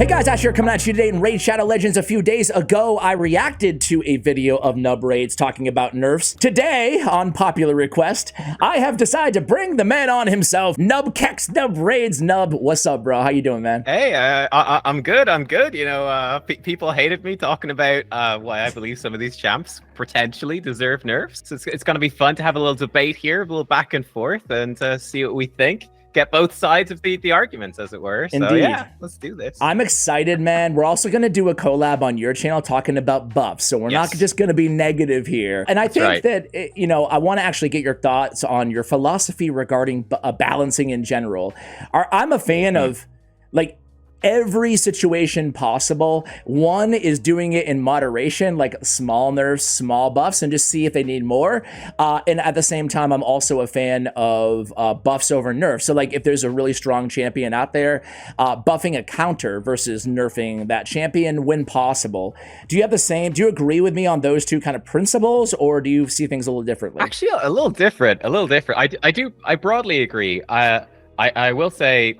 Hey guys, Ash here coming at you today in Raid Shadow Legends. A few days ago, I reacted to a video of NubRaids talking about nerfs. Today, on popular request, I have decided to bring the man on himself, NubKex NubRaids. Nub, what's up, bro? How you doing, man? Hey, I'm good. I'm good. You know, people hated me talking about why I believe some of these champs potentially deserve nerfs. So it's going to be fun to have a little debate here, a little back and forth, and see what we think. Get both sides of the arguments, as it were. So Indeed. yeah, let's do this. I'm excited, man. We're also going to do a collab on your channel talking about buffs. So we're not just going to be negative here. And I think that, you know, I want to actually get your thoughts on your philosophy regarding balancing in general. I'm a fan of, like, every situation possible. One is doing it in moderation, like small nerfs, small buffs, and just see if they need more. And at the same time, I'm also a fan of buffs over nerfs. So like if there's a really strong champion out there, buffing a counter versus nerfing that champion when possible. Do you have the same, do you agree with me on those two kind of principles, or do you see things a little differently? Actually, a little different, I broadly agree. I will say,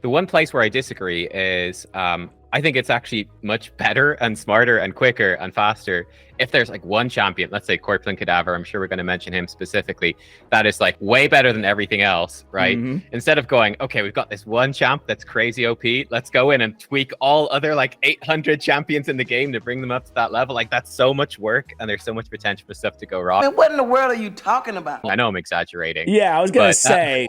the one place where I disagree is I think it's actually much better and smarter and quicker and faster if there's like one champion, let's say Corpulent Cadaver, I'm sure we're going to mention him specifically, that is like way better than everything else, right? Instead of going, okay, we've got this one champ that's crazy OP, let's go in and tweak all other like 800 champions in the game to bring them up to that level. Like that's so much work and there's so much potential for stuff to go wrong. Man, what in the world are you talking about? I know I'm exaggerating. Yeah, I was going to say...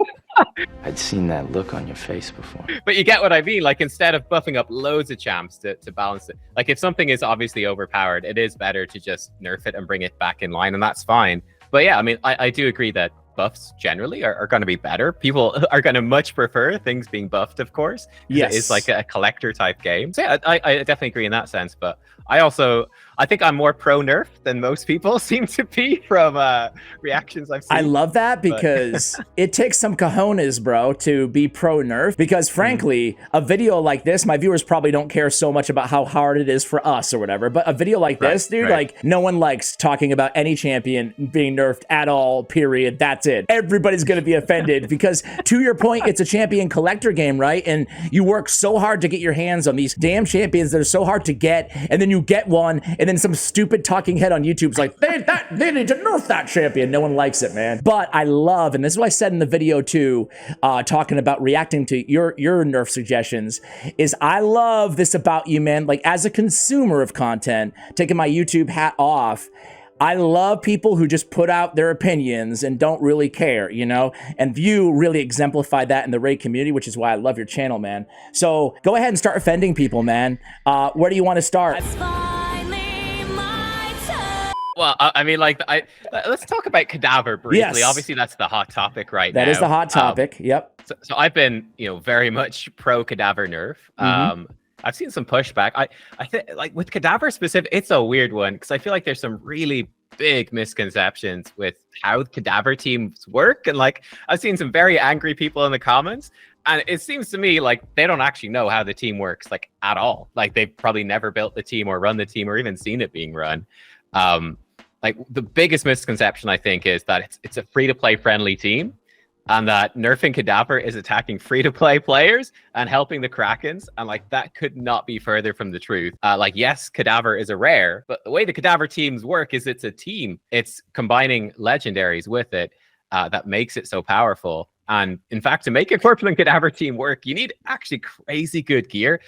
I'd seen that look on your face before. But you get what I mean. Like instead of buffing up loads of champs to balance it, like if something is obviously overpowered, it is better to just nerf it and bring it back in line, and that's fine. But yeah, I mean, I do agree that buffs generally are going to be better. People are going to much prefer things being buffed, of course. Yes. It's like a collector type game. So yeah, I definitely agree in that sense. But I think I'm more pro nerf than most people seem to be from reactions I've seen. I love that because it takes some cojones, bro, to be pro nerf. Because frankly, a video like this, my viewers probably don't care so much about how hard it is for us or whatever. But a video like this, dude, like no one likes talking about any champion being nerfed at all, period. That's it. Everybody's going to be offended because to your point, it's a champion collector game, right? And you work so hard to get your hands on these damn champions that are so hard to get. And then you get one and then some stupid talking head on YouTube's like, they need to nerf that champion. No one likes it, man. But I love, and this is what I said in the video too, talking about reacting to your nerf suggestions, is I love this about you, man. Like as a consumer of content, taking my YouTube hat off, I love people who just put out their opinions and don't really care, you know? And you really exemplify that in the raid community, which is why I love your channel, man. So go ahead and start offending people, man. Where do you want to start? Well, I mean, like, let's talk about Cadaver briefly. Yes. Obviously, that's the hot topic right now. That is the hot topic. Yep. So I've been, you know, very much pro Cadaver nerf. I've seen some pushback. I think, like, with Cadaver specific, it's a weird one because I feel like there's some really big misconceptions with how Cadaver teams work, and like I've seen some very angry people in the comments. And it seems to me like they don't actually know how the team works, like, at all. Like, they've probably never built the team or run the team or even seen it being run. Like, the biggest misconception, I think, is that it's a free-to-play friendly team and that nerfing Cadaver is attacking free-to-play players and helping the Krakens. And, like, that could not be further from the truth. Like, yes, Cadaver is a rare, but the way the Cadaver teams work is it's a team. It's combining legendaries with it that makes it so powerful. And in fact, to make a Corpulent Cadaver team work, you need actually crazy good gear,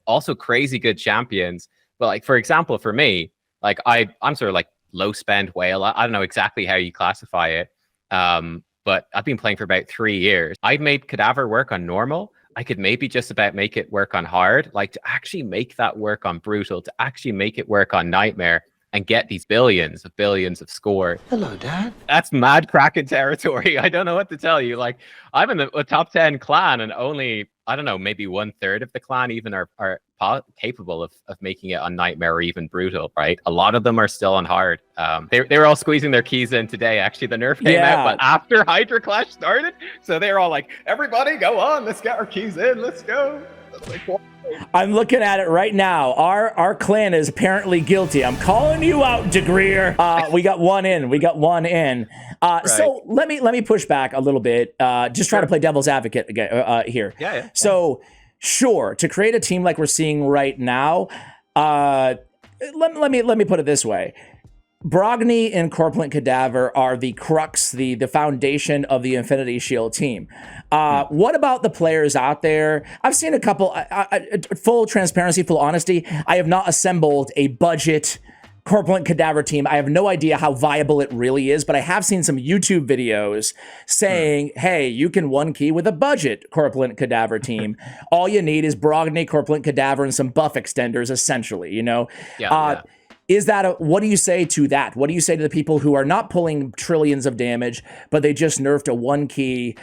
also crazy good champions. But like, for example, for me, like I'm sort of like low spend whale. I don't know exactly how you classify it. But I've been playing for about 3 years. I've made Cadaver work on normal. I could maybe just about make it work on hard. Like to actually make that work on brutal, to actually make it work on nightmare and get these billions of score. Hello, Dad. That's mad Kraken territory. I don't know what to tell you. Like, I'm in a top 10 clan and only, I don't know, maybe 1/3 of the clan even are capable of making it on nightmare or even brutal, right? A lot of them are still on hard. They were all squeezing their keys in today. Actually, the nerf came out, but after Hydra Clash started. So they were all like, everybody go on, let's get our keys in, let's go. Like, what? I'm looking at it right now. Our clan is apparently guilty. I'm calling you out, Degreer. We got one in. So let me push back a little bit. Just try to play devil's advocate again here. Yeah. So sure, to create a team like we're seeing right now, let me put it this way. Brogni and Corpulent Cadaver are the crux, the foundation of the Infinity Shield team. What about the players out there? I've seen a couple, full transparency, full honesty. I have not assembled a budget Corpulent Cadaver team. I have no idea how viable it really is, but I have seen some YouTube videos saying, hey, you can one key with a budget Corpulent Cadaver team. All you need is Brogni, Corpulent Cadaver, and some buff extenders, essentially, you know? Yeah. Is that what do you say to that? What do you say to the people who are not pulling trillions of damage, but they just nerfed a one key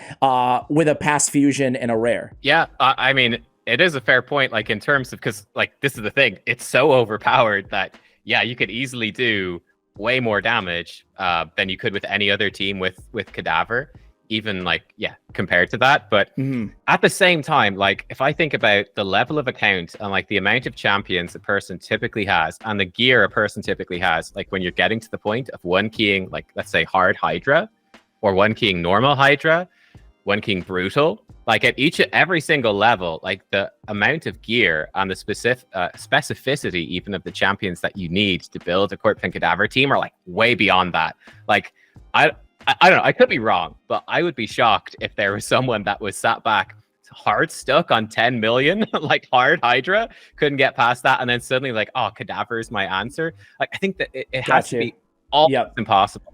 with a pass fusion and a rare? Yeah, I mean, it is a fair point, like in terms of, because like this is the thing, it's so overpowered that yeah, you could easily do way more damage than you could with any other team with Cadaver, even like, yeah, compared to that. But at the same time, like if I think about the level of account and like the amount of champions a person typically has and the gear a person typically has, like when you're getting to the point of one keying, like let's say hard Hydra or one keying normal Hydra, one keying brutal, like at every single level, like the amount of gear and the specificity even of the champions that you need to build a Corpulent Cadaver team are like way beyond that. Like I don't know, I could be wrong, but I would be shocked if there was someone that was sat back hard stuck on 10 million, like hard Hydra, couldn't get past that, and then suddenly like, oh, Cadaver is my answer. Like I think that it has to be almost impossible.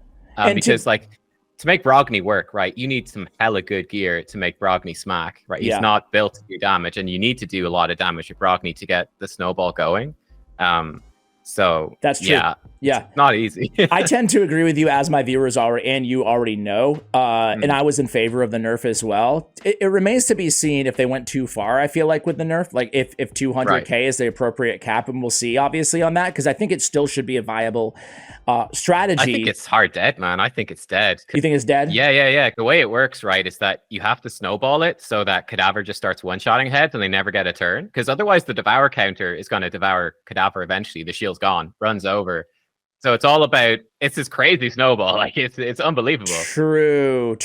Because like to make Brogni work, right, you need some hella good gear to make Brogni smack, right? He's not built to do damage, and you need to do a lot of damage with Brogni to get the snowball going. So that's true. Yeah, not easy. I tend to agree with you, as my viewers already and you already know. And I was in favor of the nerf as well. It remains to be seen if they went too far. I feel like with the nerf, like if 200k is the appropriate cap, and we'll see obviously on that, because I think it still should be a viable strategy. I think it's hard dead, man. I think it's dead. You think it's dead? Yeah. The way it works, right, is that you have to snowball it so that Cadaver just starts one-shotting heads and they never get a turn. Because otherwise the Devour counter is going to devour Cadaver eventually. The shield's gone, runs over. So it's all about, it's this crazy snowball. Like it's unbelievable. True.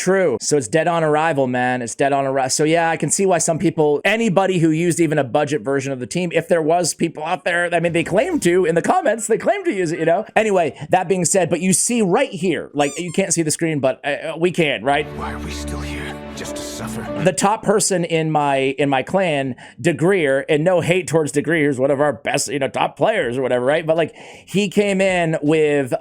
So it's dead on arrival, man. It's dead on arrival. So yeah, I can see why some people, anybody who used even a budget version of the team, if there was people out there, I mean, they claim to, in the comments, they claim to use it, you know? Anyway, that being said, but you see right here, like you can't see the screen, but we can, right? Why are we still here? Just to suffer? The top person in my clan, DeGreer, and no hate towards DeGreer, who's one of our best, you know, top players or whatever, right? But like he came in with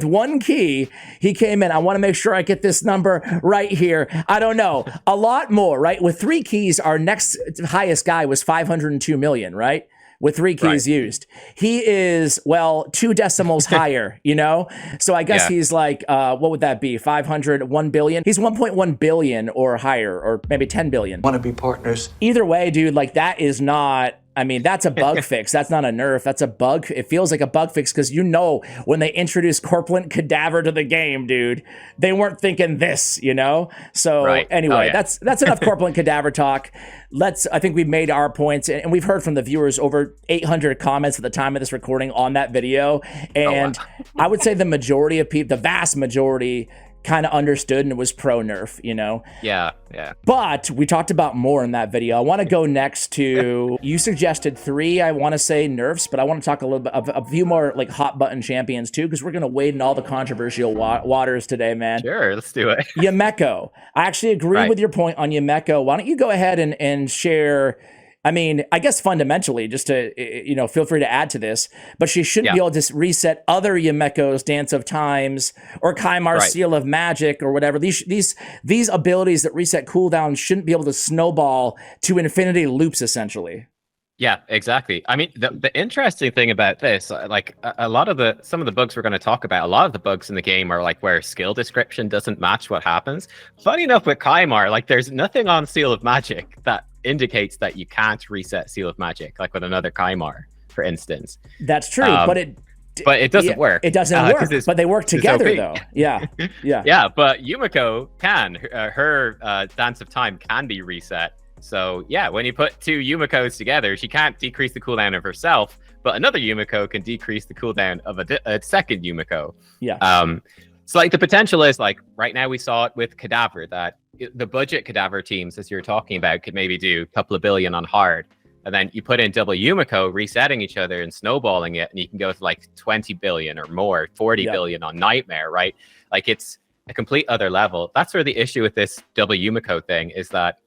one key. He came in, I want to make sure I get this number right here. I don't know, a lot more, right? With 3 keys, our next highest guy was 502 million, right? With 3 keys used. He is, well, 2 decimals higher, you know? So I guess he's like, what would that be? 1 billion? He's 1.1 billion or higher, or maybe 10 billion. Want to be partners? Either way, dude, like that is not, I mean, that's a bug fix. That's not a nerf. That's a bug. It feels like a bug fix because you know when they introduced Corpulent Cadaver to the game, dude, they weren't thinking this, you know? So anyway, that's enough Corpulent Cadaver talk. I think we've made our points, and we've heard from the viewers over 800 comments at the time of this recording on that video. And I would say the majority of people, the vast majority, kind of understood and it was pro nerf, you know? Yeah. But we talked about more in that video. I want to go next to, you suggested 3, I want to say nerfs, but I want to talk a little bit of a few more like hot button champions too, because we're going to wade in all the controversial waters today, man. Sure, let's do it. Yumeko. I actually agree with your point on Yumeko. Why don't you go ahead and share, I mean, I guess fundamentally, just to, you know, feel free to add to this, but she shouldn't be able to reset other Yumeko's Dance of Times or Kaimar's Seal of Magic or whatever. These abilities that reset cooldowns shouldn't be able to snowball to infinity loops, essentially. Yeah, exactly. I mean, the interesting thing about this, like a lot of some of the bugs we're going to talk about, a lot of the bugs in the game are like where skill description doesn't match what happens. Funny enough with Kaimar, like there's nothing on Seal of Magic that indicates that you can't reset Seal of Magic, like with another Kaimar, for instance. That's true, but it doesn't work. It doesn't work, but they work together though. Yeah. Yeah, but Yumeko can. Her Dance of Time can be reset. So yeah, when you put 2 Yumekos together, she can't decrease the cooldown of herself, but another Yumeko can decrease the cooldown of a second Yumeko. Yeah. So like the potential is like right now we saw it with Cadaver that the budget cadaver teams, as you're talking about, could maybe do a couple of billion on hard. And then you put in double Yumiko, resetting each other and snowballing it, and you can go to like 20 billion or more, 40 billion on Nightmare, right? Like it's a complete other level. That's where the issue with this double Yumiko thing is that,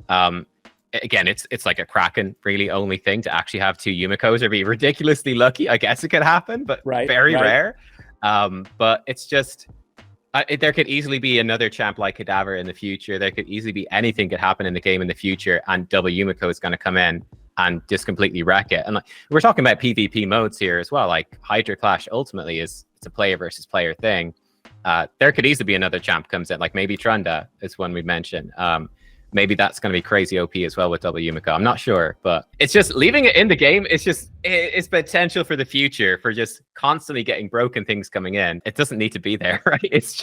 again, it's like a Kraken really only thing to actually have two Yumikos or be ridiculously lucky. I guess it could happen, but very rare. But it's just, there could easily be another champ like Cadaver in the future. There could easily be anything could happen in the game in the future, and double Yumiko is going to come in and just completely wreck it. And like, we're talking about PvP modes here as well. Like Hydra Clash ultimately it's a player versus player thing. There could easily be another champ comes in, like maybe Trunda is one we mentioned. Maybe that's going to be crazy OP as well with double Yumiko. I'm not sure, but it's just leaving it in the game. It's potential for the future for just constantly getting broken things coming in. It doesn't need to be there, right? It's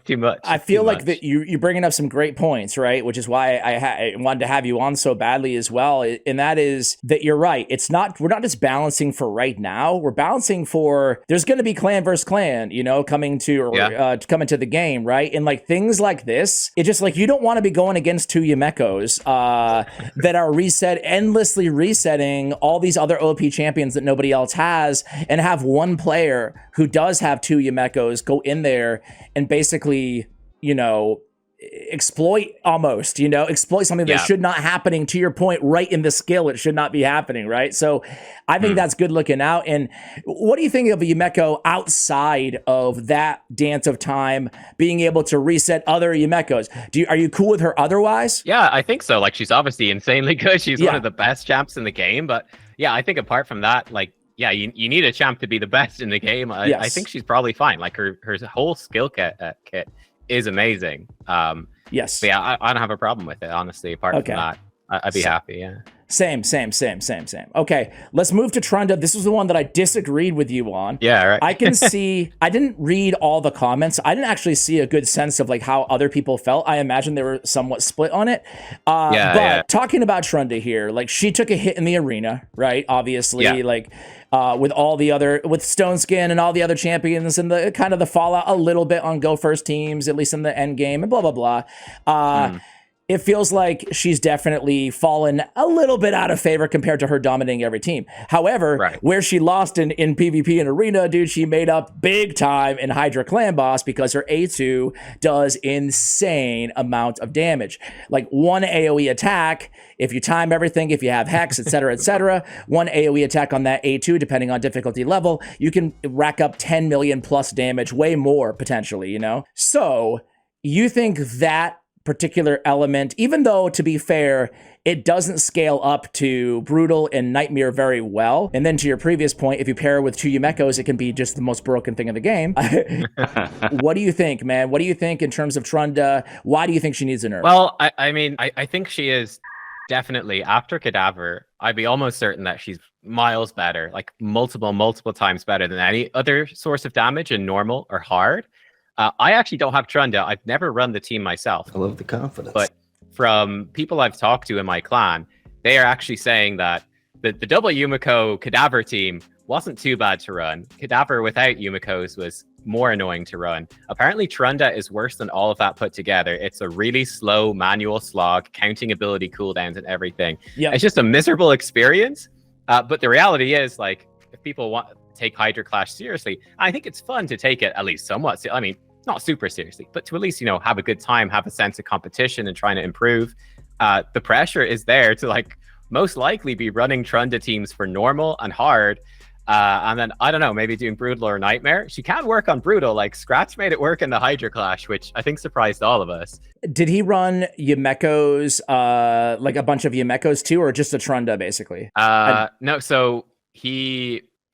too much. I feel like that you're bringing up some great points, right? Which is why I wanted to have you on so badly as well. And that is that you're right. We're not just balancing for right now. We're balancing for, there's going to be clan versus clan, coming to the game, right? And like things like this, it's just like, you don't want to be going against two Yumekos that are endlessly resetting all these other OP champions that nobody else has, and have one player who does have two Yumekos go in there and basically, exploit something that should not happening, to your point, right in the skill. It should not be happening, right? So I think that's good looking out. And what do you think of a Yumeko outside of that dance of time being able to reset other Yumekos? Are you cool with her otherwise? Yeah, I think so. Like, she's obviously insanely good. She's one of the best champs in the game. But yeah, I think apart from that, like, yeah, you need a champ to be the best in the game. I think she's probably fine. Like her whole skill kit is amazing. Yes. But yeah, I don't have a problem with it, honestly. Apart from that, I'd be happy. Yeah. Same. Okay, let's move to Trunda. This was the one that I disagreed with you on. Yeah, right. I can see, I didn't read all the comments. I didn't actually see a good sense of like how other people felt. I imagine they were somewhat split on it. Talking about Trunda here, like she took a hit in the arena, right? Obviously, like with Stone Skin and all the other champions, and the kind of the fallout a little bit on Go First teams, at least in the end game, and blah, blah, blah. It feels like she's definitely fallen a little bit out of favor compared to her dominating every team. However, where she lost in PvP and arena, dude, she made up big time in Hydra Clan Boss because her A2 does insane amount of damage. Like one AoE attack, if you time everything, if you have Hex, etc., one AoE attack on that A2, depending on difficulty level, you can rack up 10 million plus damage, way more potentially, So you think that particular element, even though, to be fair, it doesn't scale up to Brutal and Nightmare very well. And then to your previous point, if you pair with two Yumekos, it can be just the most broken thing in the game. What do you think, man? What do you think in terms of Trunda? Why do you think she needs a nerf? Well, I think she is definitely, after Cadaver, I'd be almost certain that she's miles better, like multiple times better than any other source of damage in normal or hard. I actually don't have Trunda. I've never run the team myself. I love the confidence. But from people I've talked to in my clan, they are actually saying that the double Yumiko Cadaver team wasn't too bad to run. Cadaver without Yumikos was more annoying to run. Apparently, Trunda is worse than all of that put together. It's a really slow manual slog, counting ability cooldowns and everything. It's just a miserable experience. But the reality is, like, if people want take Hydra Clash seriously, I think it's fun to take it at least somewhat. I mean, not super seriously, but to at least, have a good time, have a sense of competition and trying to improve. The pressure is there to like most likely be running Trunda teams for normal and hard. And then, I don't know, maybe doing Brutal or Nightmare. She can work on Brutal. Like Scratch made it work in the Hydra Clash, which I think surprised all of us. Did he run Yumekos, like a bunch of Yumekos too, or just a Trunda basically? No, so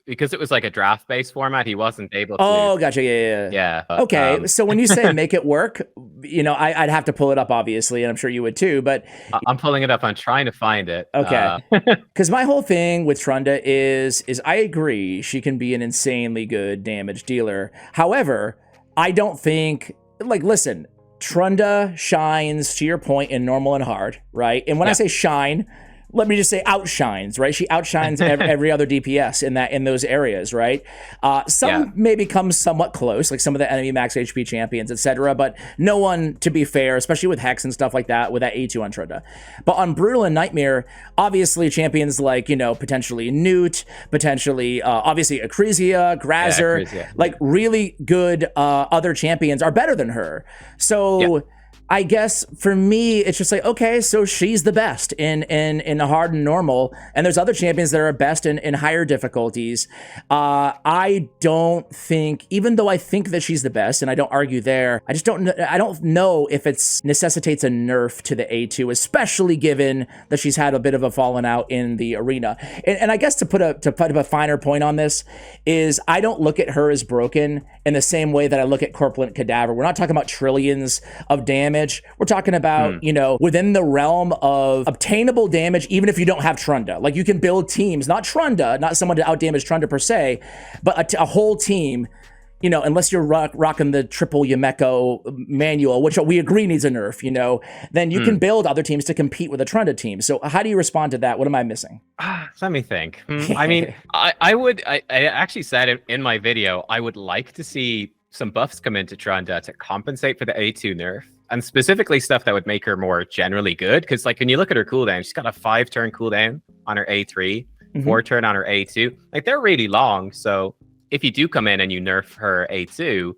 because it was like a draft-based format, he wasn't able to. Oh, gotcha. Yeah. But, okay, so when you say make it work, I'd have to pull it up, obviously, and I'm sure you would too. But I'm pulling it up. I'm trying to find it. Okay, because my whole thing with Trunda is I agree she can be an insanely good damage dealer. However, I don't think listen. Trunda shines, to your point, in normal and hard, right? And when I say shine, let me just say outshines, right? She outshines every other DPS in those areas, right? Some maybe come somewhat close, like some of the enemy max HP champions, etc. But no one, to be fair, especially with Hex and stuff like that, with that A2 on Trunda. But on Brutal and Nightmare, obviously champions like, potentially Newt, potentially, obviously Acrizia, Grazer, like really good other champions are better than her. So I guess for me, it's just like, okay, so she's the best in a hard and normal, and there's other champions that are best in higher difficulties. I don't think, even though I think that she's the best, and I don't argue there, I don't know if it's necessitates a nerf to the A2, especially given that she's had a bit of a falling out in the arena. And I guess to put a finer point on this is I don't look at her as broken in the same way that I look at Corpulent Cadaver. We're not talking about trillions of damage. We're talking about, within the realm of obtainable damage, even if you don't have Trunda. Like, you can build teams, not Trunda, not someone to outdamage Trunda per se, but a whole team, unless you're rocking the triple Yumeko manual, which we agree needs a nerf, then you can build other teams to compete with a Trunda team. So how do you respond to that? What am I missing? Let me think. I mean, I actually said it in my video, I would like to see some buffs come into Trunda to compensate for the A2 nerf. And specifically stuff that would make her more generally good. Because like when you look at her cooldown, she's got a 5-turn cooldown on her A3, 4-turn on her A2. Like, they're really long. So if you do come in and you nerf her A2,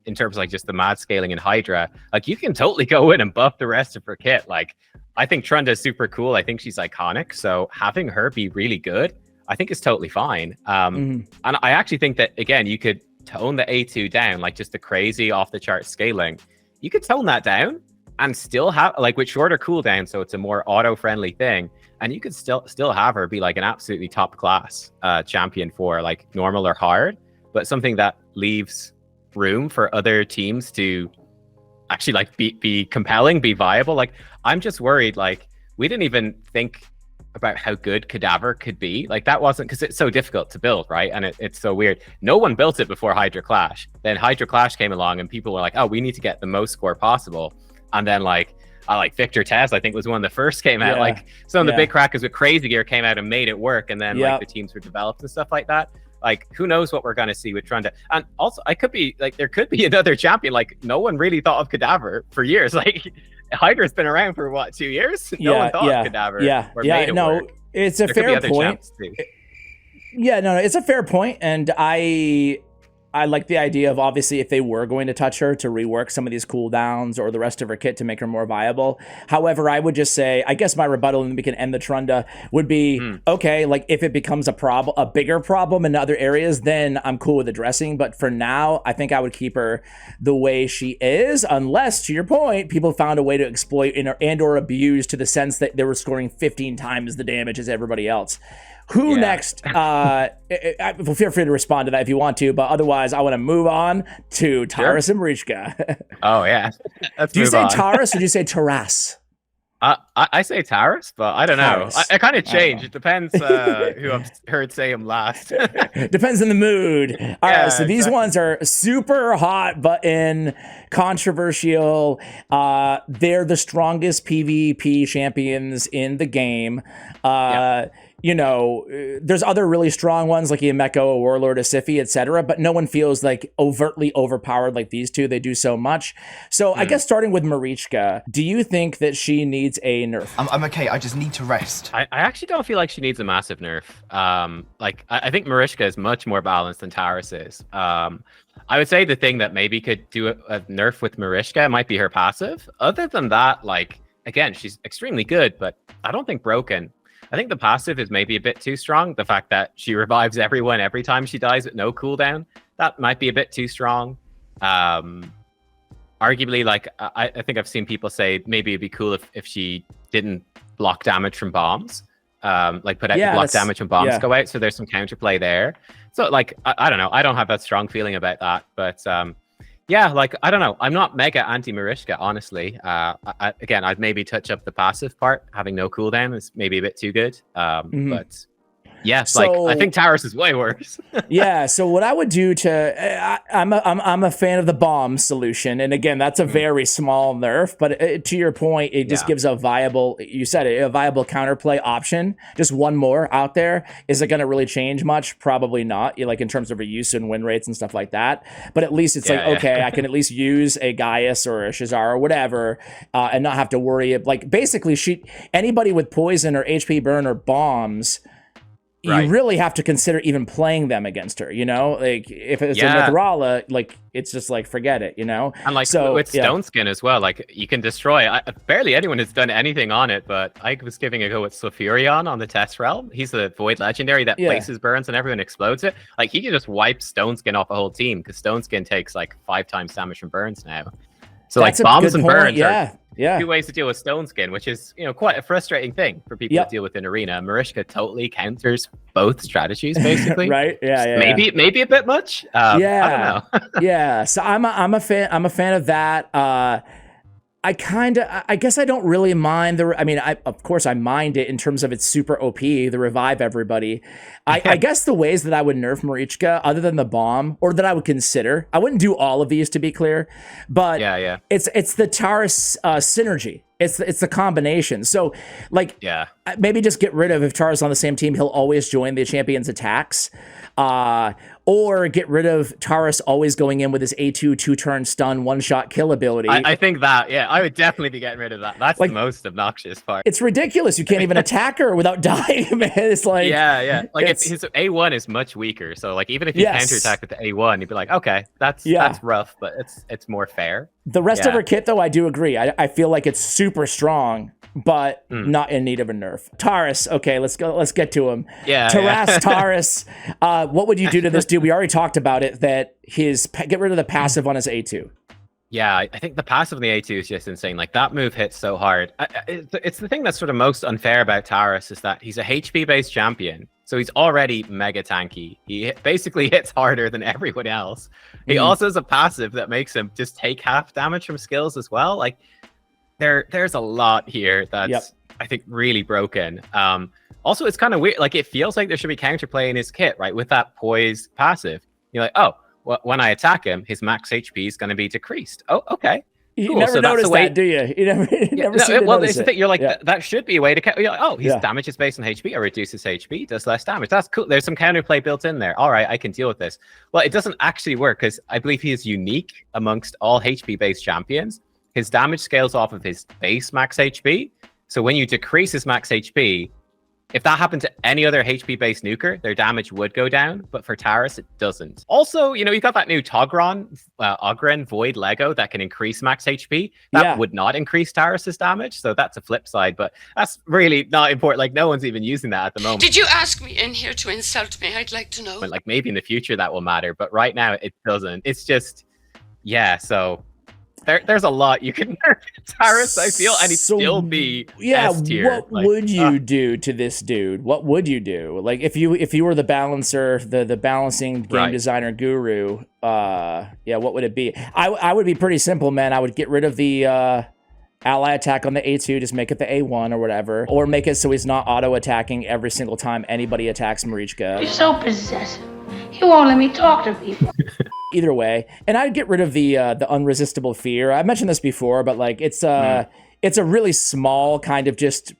in terms of like just the mad scaling in Hydra, like you can totally go in and buff the rest of her kit. Like, I think Trunda is super cool. I think she's iconic. So having her be really good, I think is totally fine. And I actually think that, again, you could tone the A2 down, like just the crazy off the chart scaling. You could tone that down and still have, like, with shorter cooldown, so it's a more auto-friendly thing, and you could still have her be like an absolutely top class champion for like normal or hard, but something that leaves room for other teams to actually like be compelling, be viable. Like, I'm just worried, like, we didn't even think about how good Cadaver could be. Like, that wasn't, because it's so difficult to build, right? And it's so weird. No one built it before Hydra Clash. Then Hydra Clash came along and people were like, oh, we need to get the most score possible. And then like Victor Tez, I think, was one of the first came out. Like, some of the big crackers with Crazy Gear came out and made it work. And then like the teams were developed and stuff like that. Like, who knows what we're going to see with Trunda. And also, there could be another champion. Like, no one really thought of Cadaver for years. Like, Hydra's been around for what, 2 years? No one thought of Cadaver. Or made it work. It's a fair point. It's a fair point, and I like the idea of, obviously, if they were going to touch her, to rework some of these cooldowns or the rest of her kit to make her more viable. However, I would just say, I guess my rebuttal, and we can end the Trunda, would be, okay, like, if it becomes a bigger problem in other areas, then I'm cool with addressing. But for now, I think I would keep her the way she is, unless, to your point, people found a way to exploit and or abuse, to the sense that they were scoring 15 times the damage as everybody else. Who next? Feel free to respond to that if you want to, but otherwise, I want to move on to Taras and Marichka. Oh, yeah. Do you say Taras or do you say Taras? I say Taras, but I don't know. I kind of change. It depends who I've heard say him last. Depends on the mood. All right, so these ones are super hot button, controversial. They're the strongest PvP champions in the game. There's other really strong ones like Yumeko, Warlord, Asifi, etc., but no one feels like overtly overpowered like these two. They do so much. So I guess starting with Marichka, do you think that she needs a nerf? I'm okay. I just need to rest. I actually don't feel like she needs a massive nerf. I think Marichka is much more balanced than Taras is. I would say the thing that maybe could do a nerf with Marichka might be her passive. Other than that, like, again, she's extremely good, but I don't think broken. I think the passive is maybe a bit too strong. The fact that she revives everyone every time she dies with no cooldown, that might be a bit too strong. Arguably, like, I think I've seen people say maybe it'd be cool if she didn't block damage from bombs. Like, put out the block damage when bombs go out. So there's some counterplay there. So, like, I don't know. I don't have that strong feeling about that. But like, I don't know. I'm not mega anti-Marichka, honestly. Again, I'd maybe touch up the passive part. Having no cooldown is maybe a bit too good. But Yes, So, like I think Taurus is way worse. yeah. So what I would do I'm a fan of the bomb solution, and again, that's a very small nerf. But to your point, it just gives a viable. You said it, a viable counterplay option. Just one more out there. Is it going to really change much? Probably not. Like in terms of reuse and win rates and stuff like that. But at least it's okay, I can at least use a Gaius or a Shazar or whatever, and not have to worry. Like basically, anybody with poison or HP burn or bombs. You really have to consider even playing them against her, you know? Like, if it's a Mithrala, like, it's just like, forget it, you know? And like, with Stone Skin as well, like, you can destroy. Barely anyone has done anything on it, but I was giving a go with Sulfurion on the Test Realm. He's a Void Legendary that places burns and everyone explodes it. Like, he can just wipe Stone Skin off a whole team, because Stone Skin takes, like, 5 times damage from burns now. So, that's like, bombs and burns are two ways to deal with Stone Skin, which is, you know, quite a frustrating thing for people to deal with in Arena. Marishka totally counters both strategies, basically. Right? Yeah. Maybe a bit much. I don't know. Yeah. So I'm a fan of that. I guess I don't really mind of course I mind it in terms of it's super OP, the revive everybody. I guess the ways that I would nerf Marichka, other than the bomb, or that I would consider, I wouldn't do all of these to be clear, but it's the Taurus synergy. It's the combination. So like, maybe just get rid of, if Taurus is on the same team, he'll always join the champion's attacks. Or get rid of Taurus always going in with his A2 2-turn stun 1-shot kill ability. I think that, I would definitely be getting rid of that. That's like, the most obnoxious part. It's ridiculous. You can't even attack her without dying, man. It's like... Like, his A1 is much weaker. So, like, even if you counterattack with the A1, you'd be like, okay, that's rough, but it's more fair. The rest of her kit, though, I do agree. I feel like it's super strong, but not in need of a nerf. Taurus, okay, let's get to him. Taras Taurus, what would you do to this dude? We already talked about it, that get rid of the passive on his A2. Yeah, I think the passive on the A2 is just insane. Like, that move hits so hard. It's the thing that's sort of most unfair about Taurus, is that he's a HP-based champion. So he's already mega tanky. He basically hits harder than everyone else. He also has a passive that makes him just take half damage from skills as well. Like, there's a lot here that's, I think, really broken. Also, it's kind of weird. Like, it feels like there should be counterplay in his kit, right? With that poise passive. You're like, oh, well, when I attack him, his max HP is going to be decreased. Oh, okay. You never noticed that, do you? You never it's the thing. You're like, that should be a way to... You're like, oh, his damage is based on HP. I reduce his HP, does less damage. That's cool. There's some counterplay built in there. All right, I can deal with this. Well, it doesn't actually work, because I believe he is unique amongst all HP-based champions. His damage scales off of his base max HP. So when you decrease his max HP, if that happened to any other HP-based nuker, their damage would go down, but for Taurus, it doesn't. Also, you know, you got that new Ogren Void Lego that can increase max HP. That would not increase Taurus's damage, so that's a flip side, but that's really not important. Like, no one's even using that at the moment. Did you ask me in here to insult me? I'd like to know. But, like, maybe in the future that will matter, but right now it doesn't. It's just, so... There's a lot you can nerf Taurus, I feel, and he'd still be S tier. What would you do to this dude? What would you do? Like, if you were the balancer, the balancing game designer guru, what would it be? I would be pretty simple, man. I would get rid of the ally attack on the A2, just make it the A1 or whatever, or make it so he's not auto attacking every single time anybody attacks Marichka. You're so possessive. You won't let me talk to people. Either way, and I'd get rid of the unresistible fear. I mentioned this before, but like it's a really small kind of just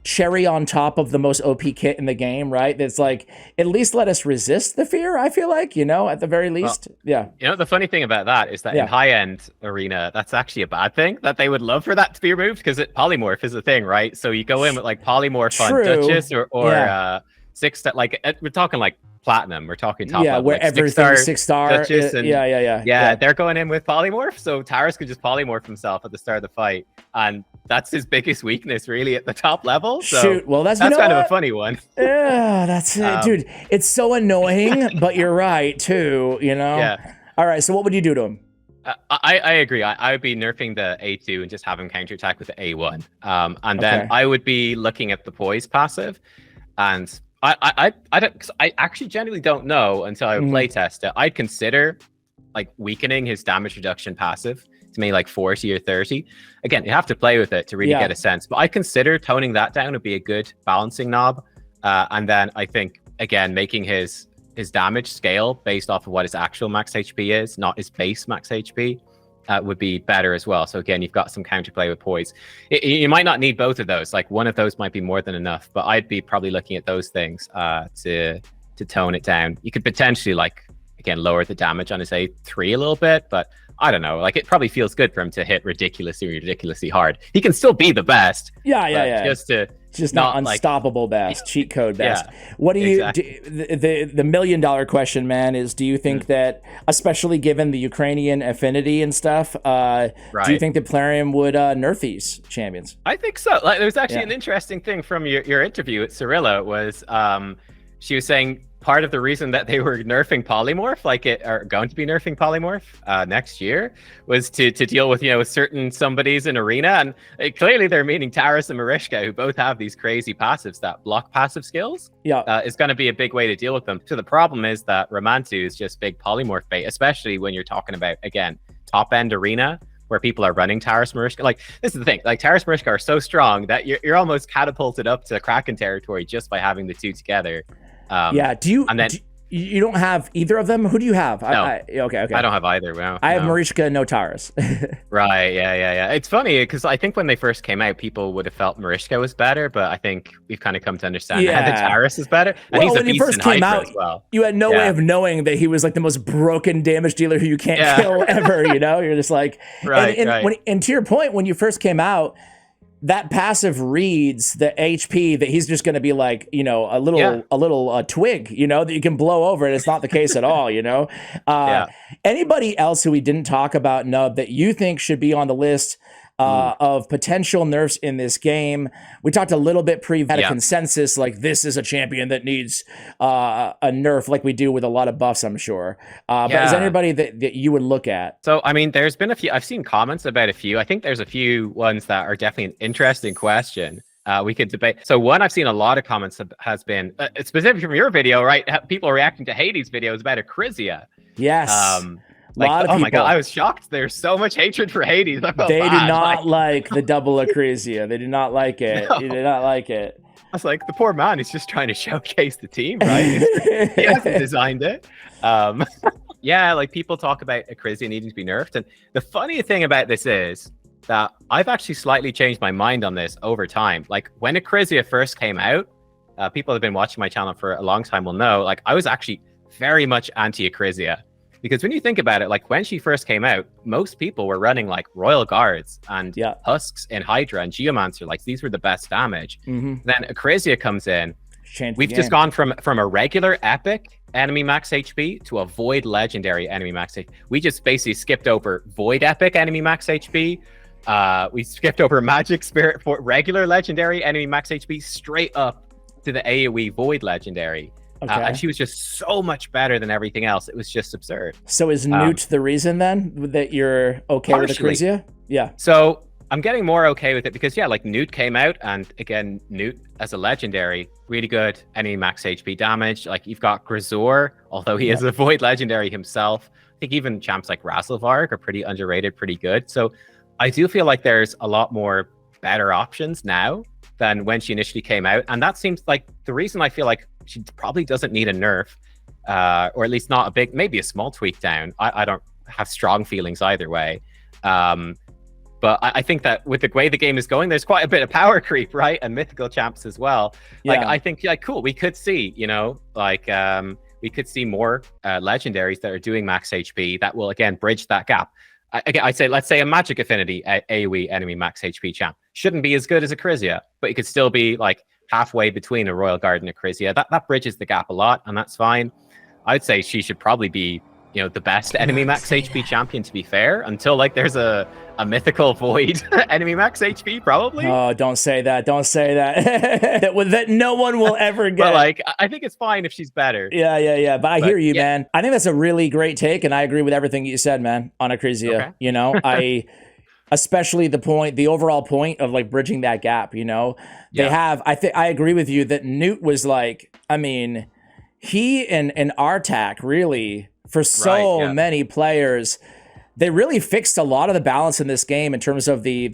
cherry on top of the most OP kit in the game, right? That's like, at least let us resist the fear, I feel like, you know, at the very least. You know, the funny thing about that is that in high-end Arena, that's actually a bad thing, that they would love for that to be removed, because polymorph is a thing, right? So you go in with like polymorph on Duchess or 6-star, like we're talking like Platinum, we're talking top level, where like everything's 6-star. Yeah, they're going in with polymorph, so Taurus could just polymorph himself at the start of the fight, and that's his biggest weakness, really, at the top level. So shoot, well, that's kind of a funny one. Yeah, that's it, dude. It's so annoying, but you're right too. You know. Yeah. All right. So what would you do to him? I agree. I would be nerfing the A2 and just have him counterattack with the A1, and then I would be looking at the poise passive, and I don't, 'cause I actually genuinely don't know until I play test it. I'd consider like weakening his damage reduction passive to maybe like 40 or 30. Again, you have to play with it to really get a sense, but I consider toning that down would be a good balancing knob. And then I think again, making his damage scale based off of what his actual max HP is, not his base max HP, would be better as well. So again, you've got some counterplay with poise. You might not need both of those. Like one of those might be more than enough, but I'd be probably looking at those things to tone it down. You could potentially, like, again, lower the damage on his A3 a little bit, but I don't know. Like, it probably feels good for him to hit ridiculously hard. He can still be the best. Yeah. Just not unstoppable best, cheat code best. Yeah, What do you exactly. the $1 million question, man, is do you think that, especially given the Ukrainian affinity and stuff, do you think that Plarium would nerf these champions? I think so. Like, there was actually an interesting thing from your interview with Cirilla was she was saying part of the reason that they were nerfing polymorph, are going to be nerfing polymorph next year, was to deal with, certain somebodies in arena, and clearly they're meaning Taras and Marishka, who both have these crazy passives that block passive skills. Is going to be a big way to deal with them. So the problem is that Romantu is just big polymorph bait, especially when you're talking about, again, top end arena where people are running Taras Marishka. Like, this is the thing, like Taras Marishka are so strong that you're almost catapulted up to Kraken territory just by having the two together. You don't have either of them? Who do you have? No. Okay. I don't have either. No, I have Marishka, no Taras. Right, yeah. It's funny because I think when they first came out, people would have felt Marishka was better, but I think we've kind of come to understand that Taras is better. And he's a beast in Hyper as well. You had no way of knowing that he was like the most broken damage dealer who you can't kill ever, You're just like... Right. And to your point, when you first came out, that passive reads the HP that he's just going to be like, a little twig, that you can blow over, and it's not the case at all, Anybody else who we didn't talk about, Nub, that you think should be on the list of potential nerfs in this game? We talked a little bit had a consensus, like this is a champion that needs a nerf, like we do with a lot of buffs, I'm sure. But is there anybody that you would look at? So, I mean, there's been a few, I've seen comments about a few. I think there's a few ones that are definitely an interesting question. We could debate. So one I've seen a lot of comments has been, specifically from your video, right? People reacting to Hades videos about Acrisia. Yes. Oh my god, I was shocked. There's so much hatred for Hades. I felt they bad. Do not like the double Acrisia. They do not like it. No. They do not like it. I was like, the poor man is just trying to showcase the team, right? He hasn't designed it. Like people talk about Acrisia needing to be nerfed. And the funny thing about this is that I've actually slightly changed my mind on this over time. Like when Acrisia first came out, people have been watching my channel for a long time will know, like I was actually very much anti-Acrisia. Because when you think about it, like when she first came out, most people were running like Royal Guards and Husks and Hydra and Geomancer. Like these were the best damage. Then Acrisia comes in. We've just gone from a regular epic enemy max HP to a void legendary enemy max HP. We just basically skipped over void epic enemy max HP. We skipped over magic spirit for regular legendary enemy max HP straight up to the AoE void legendary. And she was just so much better than everything else. It was just absurd. So is Newt the reason then that you're okay partially. with Acrisia? Yeah. So I'm getting more okay with it because like Newt came out, and again, Newt as a legendary, really good enemy max HP damage. Like you've got Grisor, although he is a void legendary himself. I think even champs like Razelvarg are pretty underrated, pretty good. So I do feel like there's a lot more better options now than when she initially came out. And that seems like the reason I feel like she probably doesn't need a nerf, or at least not a big, maybe a small tweak down. I don't have strong feelings either way. But I think that with the way the game is going, there's quite a bit of power creep, right? And mythical champs as well. Like, I think, cool, we could see, we could see more legendaries that are doing max HP that will, again, bridge that gap. I'd say, let's say a Magic Affinity AoE enemy max HP champ shouldn't be as good as Acrisia, but it could still be like halfway between a Royal Guard and Acrisia. That bridges the gap a lot, and that's fine. I'd say she should probably be, the best enemy max HP champion, to be fair, until like there's a mythical void enemy max HP, probably. Oh, don't say that. Don't say that. that no one will ever get. But like, I think it's fine if she's better. Yeah. But I hear you, man. I think that's a really great take, and I agree with everything you said, man, on Acrisia. Okay. Especially the overall point of like bridging that gap, I agree with you that Newt was like, I mean, he and Artak really, for so many players, they really fixed a lot of the balance in this game in terms of the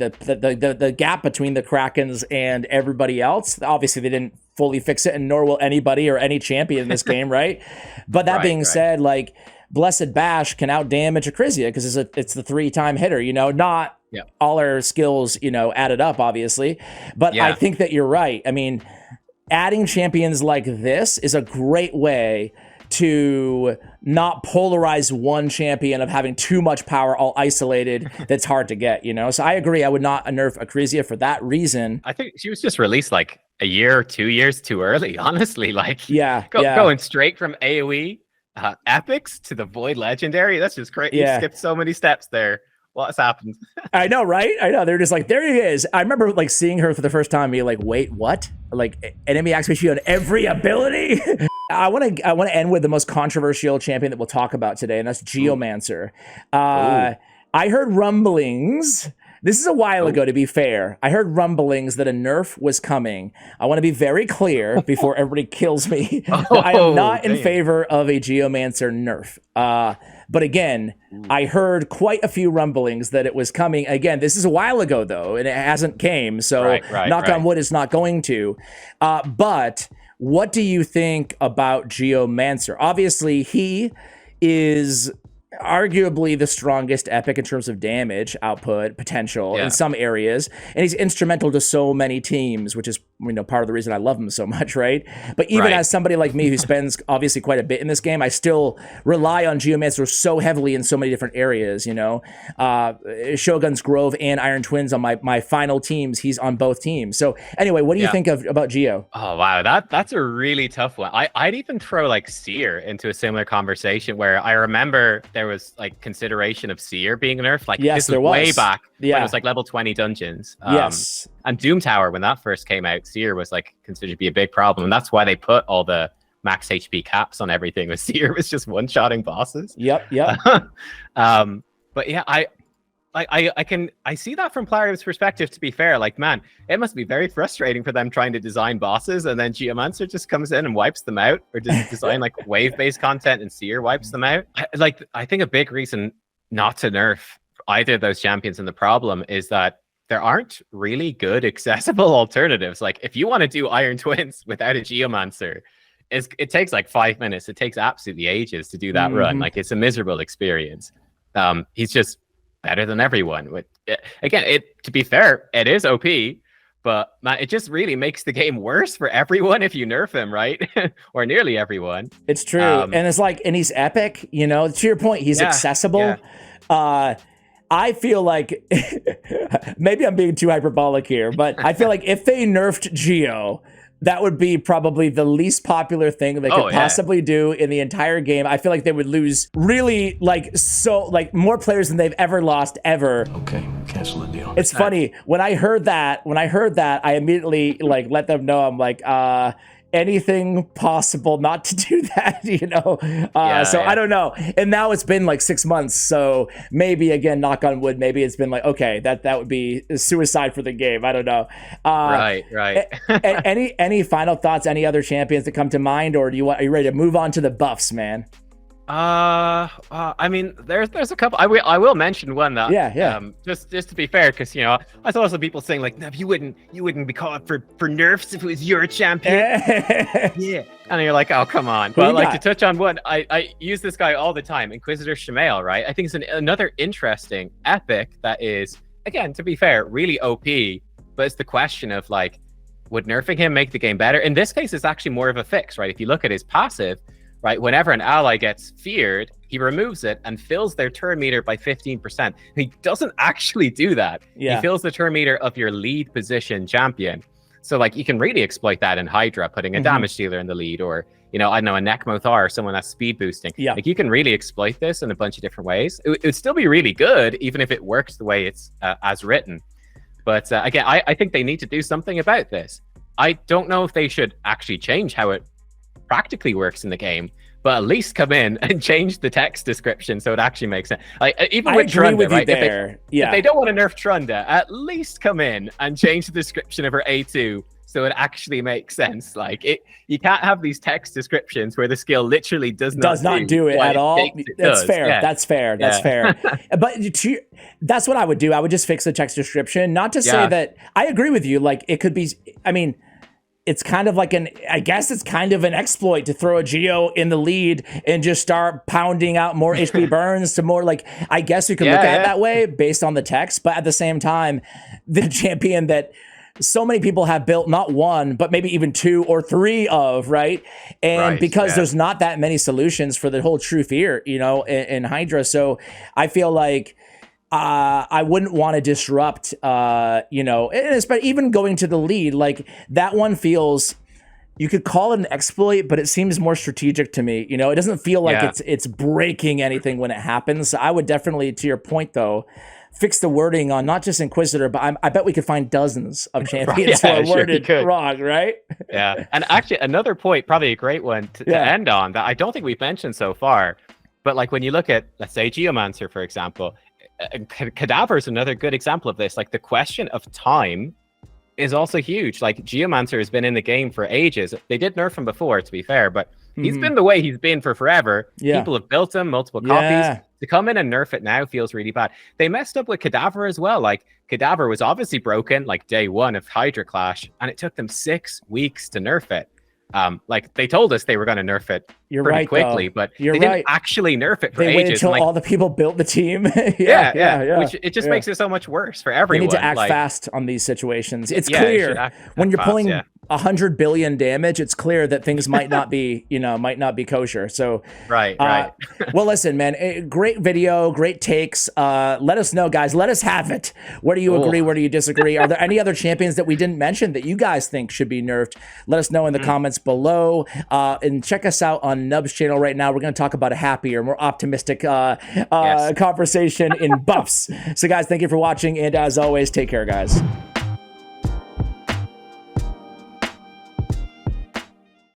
gap between the Krakens and everybody else. Obviously, they didn't fully fix it, and nor will anybody or any champion in this game, right? But that being said, like, Blessed Bash can outdamage Acrizia because it's the 3-time hitter, you know, not all our skills, you know, added up, obviously. But I think that you're right. I mean, adding champions like this is a great way to not polarize one champion of having too much power all isolated that's hard to get, you know? So I agree. I would not nerf Acrizia for that reason. I think she was just released like a year or 2 years too early, honestly. Like, going straight from AoE epics to the Void Legendary. That's just crazy. You skipped so many steps there. What's happened? I know, right? I know. They're just like, there he is. I remember like seeing her for the first time and being like, wait, what? Like, enemy activation on every ability? I want to end with the most controversial champion that we'll talk about today, and that's Geomancer. I heard rumblings. This is a while ago, to be fair. I heard rumblings that a nerf was coming. I want to be very clear before everybody kills me. I am not in favor of a Geomancer nerf. But again, I heard quite a few rumblings that it was coming. Again, this is a while ago, though, and it hasn't came. So knock on wood, it's not going to. But what do you think about Geomancer? Obviously, he is arguably the strongest epic in terms of damage output potential in some areas, and he's instrumental to so many teams, which is, you know, part of the reason I love him so much, right? But even as somebody like me who spends obviously quite a bit in this game, I still rely on Geomancer so heavily in so many different areas, you know. Shogun's Grove and Iron Twins on my final teams, he's on both teams. So anyway, what do you think about Geo? Oh wow, that's a really tough one. I'd even throw like Seer into a similar conversation, where I remember there was like consideration of Seer being nerfed. Like this was way back when it was like level 20 dungeons. And Doom Tower, when that first came out, Seer was like considered to be a big problem, and that's why they put all the max HP caps on everything. With Seer was just one-shotting bosses. But yeah, I see that from Plarium's perspective, to be fair. Like, man, it must be very frustrating for them trying to design bosses, and then Geomancer just comes in and wipes them out, or just design like wave-based content and Seer wipes them out. I think a big reason not to nerf either of those champions, and the problem is that there aren't really good accessible alternatives. Like, if you want to do Iron Twins without a Geomancer, it takes like 5 minutes. It takes absolutely ages to do that run. Like, it's a miserable experience. He's just better than everyone. Again, to be fair, it is OP, but man, it just really makes the game worse for everyone if you nerf him, right? Or nearly everyone. It's true. And it's like, and he's epic, you know, to your point, he's accessible. I feel like maybe I'm being too hyperbolic here, but I feel like if they nerfed Geo, that would be probably the least popular thing they could possibly do in the entire game. I feel like they would lose really like more players than they've ever lost ever. Okay, cancel the deal. It's funny when I heard that, I immediately like let them know. I'm like, anything possible not to do that, you know? I don't know. And now it's been like 6 months. So maybe, again, knock on wood, maybe it's been like, okay, that would be suicide for the game. I don't know. Right. Any final thoughts, any other champions that come to mind, or are you ready to move on to the buffs, man? I mean, there's a couple. I will mention one that just to be fair, because you know I saw some people saying like, no, you wouldn't be called for nerfs if it was your champion. And you're like, oh, come on. But like, to touch on one, I use this guy all the time, Inquisitor Shamael, right? I think it's another interesting epic that is, again, to be fair, really OP, but it's the question of like, would nerfing him make the game better? In this case, it's actually more of a fix, right? If you look at his passive, right, whenever an ally gets feared, he removes it and fills their turn meter by 15%. He doesn't actually do that. He fills the turn meter of your lead position champion. So like, you can really exploit that in Hydra, putting a damage dealer in the lead, or, you know, I don't know, a Nekmothar or someone that's speed boosting. Like, you can really exploit this in a bunch of different ways. It would still be really good, even if it works the way it's as written. But again, I think they need to do something about this. I don't know if they should actually change how it practically works in the game, but at least come in and change the text description so it actually makes sense. Like, even with Trunda, right? If they don't want to nerf Trunda, at least come in and change the description of her A2 so it actually makes sense. Like you can't have these text descriptions where the skill literally does not do it what at all. That's fair. Yeah. That's fair. That's fair. But that's what I would do. I would just fix the text description. Not to say that I agree with you. Like it could be. I mean, it's kind of like I guess it's kind of an exploit to throw a Geo in the lead and just start pounding out more HP burns to more like, I guess you could look at it that way based on the text. But at the same time, the champion that so many people have built not one, but maybe even 2 or 3 of, right? And because there's not that many solutions for the whole True Fear, you know, in Hydra. So I feel like I wouldn't want to disrupt, you know, but even going to the lead, like that one feels, you could call it an exploit, but it seems more strategic to me. You know, it doesn't feel like it's breaking anything when it happens. I would definitely, to your point though, fix the wording on not just Inquisitor, but I bet we could find dozens of champions who are worded wrong, right? Yeah. And actually another point, probably a great one to end on that I don't think we've mentioned so far, but like when you look at, let's say, Geomancer, for example, Cadaver is another good example of this. Like the question of time is also huge. Like Geomancer has been in the game for ages. They did nerf him before, to be fair, but he's been the way he's been for forever. People have built him, multiple copies. To come in and nerf it now feels really bad. They messed up with Cadaver as well. Like Cadaver was obviously broken like day 1 of Hydra Clash, and it took them 6 weeks to nerf it. Like they told us they were going to nerf it pretty quickly, but they didn't actually nerf it for ages. They waited until like, all the people built the team. Which it just makes it so much worse for everyone. They need to act fast on these situations. It's clear when you're pulling 100 billion damage, it's clear that things might not be, you know, might not be kosher. So right. Well, listen, man, great video, great takes. Let us know, guys. Let us have it. Where do you agree? Where do you disagree? Are there any other champions that we didn't mention that you guys think should be nerfed? Let us know in the comments below. And check us out on Nub's channel right now. We're going to talk about a happier, more optimistic conversation in buffs. So, guys, thank you for watching. And as always, take care, guys.